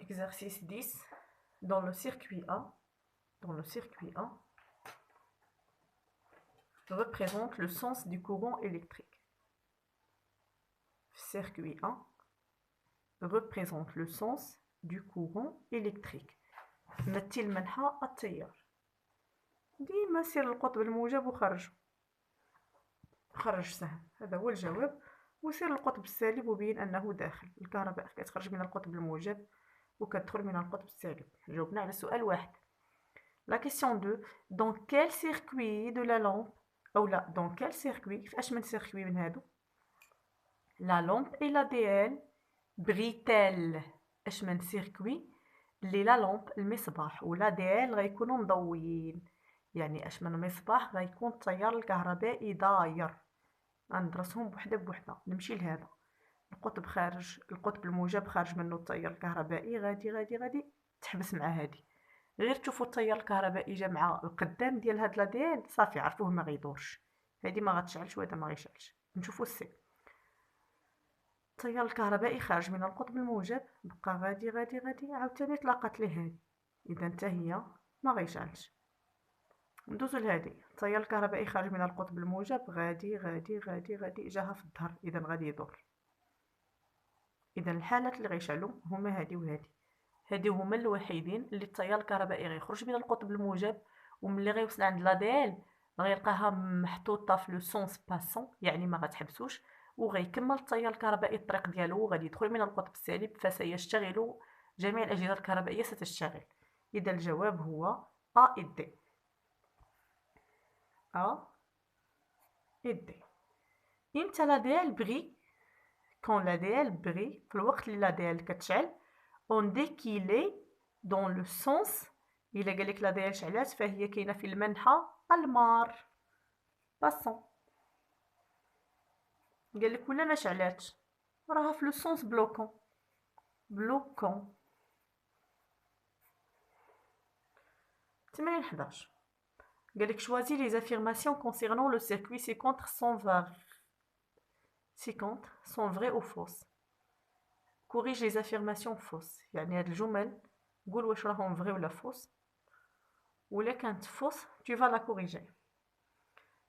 Exercice 10. Dans le circuit A, représente le sens du courant électrique. Circuit A représente le sens du courant électrique. مثل منها التيار. ديما سير القطب الموجب وخرج سهم، هذا هو الجواب. وسير القطب السالب وبين أنه داخل. الكهرباء كتخرج من القطب الموجب وكتدخل من القطب السالب. جاوبنا على سؤال واحد. La question 2. Dans quel circuit de la lampe أو لا dans quel circuit فاش من circuit من هادو la lampe et l'ADL brille-t-elle اش من circuit اللي لا لامب المصباح و l'ADL غيكونوا مضويين، يعني اش من مصباح غيكون التيار الكهربائي داير. غندرسهم بوحده بوحده. نمشي لهذا القطب خارج، القطب الموجب خارج منه التيار الكهربائي، غادي تحبس مع هادي. غير تشوفوا التيار الكهربائي جا مع القدام ديال هاد لاديال صافي عرفوه ما غيدورش، هادي ما غتشعلش وهذا ما غيشعلش. نشوفوا السي. التيار الكهربائي خارج من القطب الموجب، بقى غادي عاوتاني تلاقات ليه هادي، اذا حتى هي ما غيشعلش. ندوزو لهادي. التيار الكهربائي خارج من القطب الموجب، غادي جاها في الظهر، اذا غادي يدور. اذا الحالات اللي غيشعلوا هما هادي وهادي. هادي هما الوحيدين اللي التيار الكهربائي غيخرج من القطب الموجب، وملي غيوصل عند لاديل غيلقاها محطوطه في لو سونس باسون، يعني ما غتحبسوش، وغيكمل التيار الكهربائي الطريق ديالو وغادي يدخل من القطب السالب، فسيشتغل جميع الاجهزه الكهربائيه ستشتغل. اذا الجواب هو ا et D. ا et D. امتى لاديل بغي؟ كون لاديل بغي في الوقت اللي لاديل كتشعل on dit qu'il est dans le sens. إلا قالك لا ديال شعلات فهي كاينة في المنحى المار باسون. قالك ولا ما شعلاتش راها في لو سونس بلوكون. تمرين 11. قالك choisis les affirmations concernant le circuit sont vraies ou fausses. corrige les affirmations fausses، يعني هاد الجمل قول واش راهم vrai ولا fausse، ولا كانت fausse tu vas la corriger.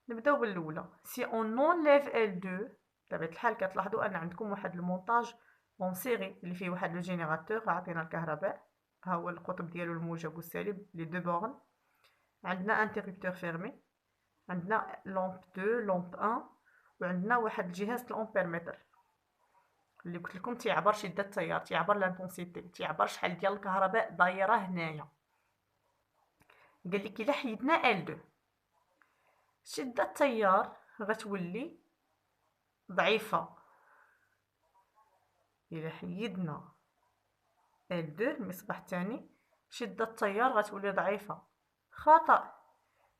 نبداو بالاولى. سي اون نونليف L2، بطبيعة الحال كتلاحظوا ان عندكم واحد المونتاج اون سيري اللي فيه واحد لو جينيراتور عطينا الكهرباء، ها هو القطب ديالو الموجب والسالب لي دو بورن. عندنا انترربتور فيرمي، عندنا لامب 2 لامب 1، وعندنا واحد الجهاز الامبيرمتر اللي قلت لكم تيعبر شده التيار، تيعبر لانتونسيتي، تيعبر شحال ديال الكهرباء دايره هنايا. قال لك الا حيدنا L2 شدة التيار غتولي ضعيفة. إلا حيدنا L2 المصباح الثاني شدة التيار غتولي ضعيفة. خطأ.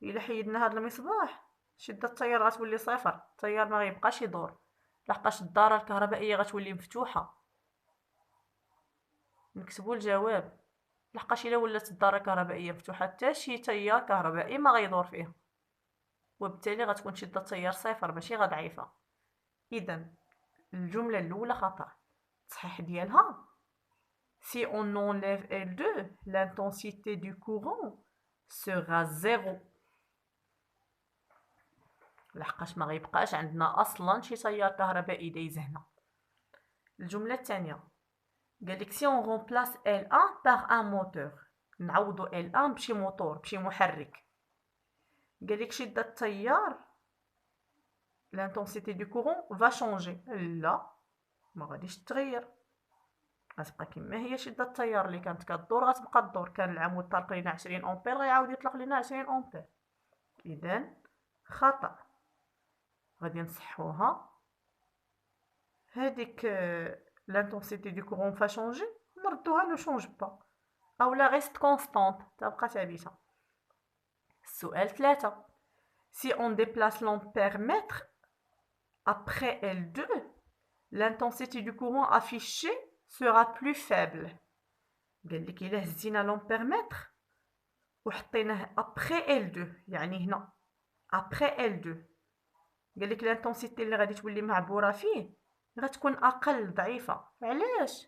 إلا حيدنا هذا المصباح شدة التيار غتولي صفر، التيار ما غيبقاش يدور لحقاش الدارة الكهربائية غتولي مفتوحة. نكتبوا الجواب، لحقاش إلا ولات الدارة الكهربائية مفتوحة حتى شي تيار كهربائي ما غيدور فيها، وبالتالي غتكون شدة التيار صفر ماشي ضعيفة. إذا الجملة الأولى خطأ. الصحيح ديالها si on enlève L2 l'intensité du courant sera 0، لحقاش ما غيبقاش عندنا اصلا شي تيار كهربائي دايز هنا. الجمله الثانيه قالك si on remplace L1 par un moteur، نعوضوا L1 بشي موتور بشي محرك. قالك شده التيار l'intensité du courant va changer، لا ما غاديش تغير، غتبقى كما هي. شده التيار اللي كانت كدور غتبقى تدور، كان العمود طلق لينا 20 امبير غيعاود يطلق لينا 20 امبير. اذا خطأ. غادي نصحوها. هذيك l'intensité du courant va changer، نردوها ne change pas او لا reste constante تبقى ثابته. السؤال 3. si on déplace l'ampère-mètre après L2 l'intensité du courant affichée sera plus faible. قال لك الا هزينا l'ampère-mètre وحطيناه après L2، يعني هنا après L2، قال لك l'intensité اللي غادي تولي معبوره فيه غتكون اقل ضعيفه. علاش؟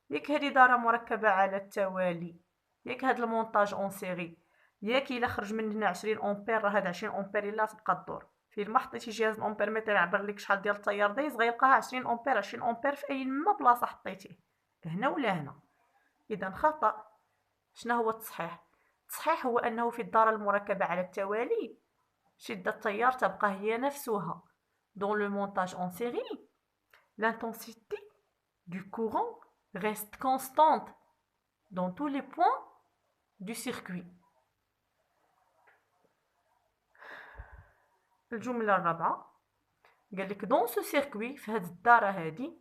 ياك هادي دارة مركبة على التوالي، ياك هاد المونتاج اون سيري، ياك الا خرج من هنا 20 امبير، راه هاد 20 امبير الا تبقى دور. فين ما حطيتي جهاز الامبيرميتر يعبر لك شحال ديال التيار دايز، غيلقاها 20 امبير 20 امبير في اي ما بلاصه حطيتيه، هنا ولا هنا. اذا خطا. شنو هو التصحيح؟ التصحيح هو انه في الدارة المركبة على التوالي شدة التيار تبقى هي نفسها. Dans le montage en série, l'intensité du courant reste constante dans tous les points du circuit. الجملة الرابعة قال لك دون سو سيركوي، في هذه الدارة هذه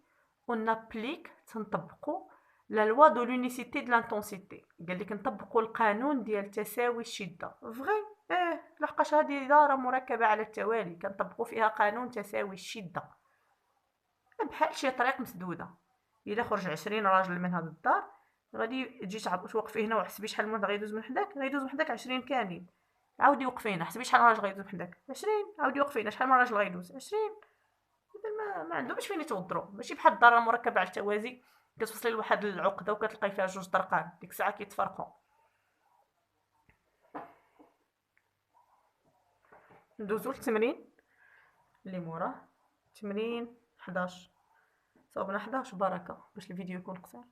اون ابليك تنطبقوا لا لوا دو لونيسيتي دو لانتونسيتي، قال لك نطبقوا القانون ديال تساوي الشدة. فغي لحقاش هذه دارة مركبة على التوالي كنطبقوا فيها قانون تساوي الشدة، بحال شي طريق مسدودة. الا خرج 20 راجل من هاد الدار، غادي تجي توقفي هنا وحسبي شحال من غيدوز من حداك، غيدوز من حداك 20 كاملين. عاودي وقفي هنا حسبي شحال من راجل غيدوز من حداك، 20. عاودي وقفي هنا شحال من راجل غيدوز، 20. اذا ما عندهمش فين يتوضروا، ماشي بحال الدار المركبة على التوازي كتوصلي لواحد العقدة وكتلقاي فيها جوج طرقان، ديك الساعة كيتفرقوا. ندوزو للتمرين اللي موراه. تمرين 11. صوبنا 11 بركة باش الفيديو يكون قصير.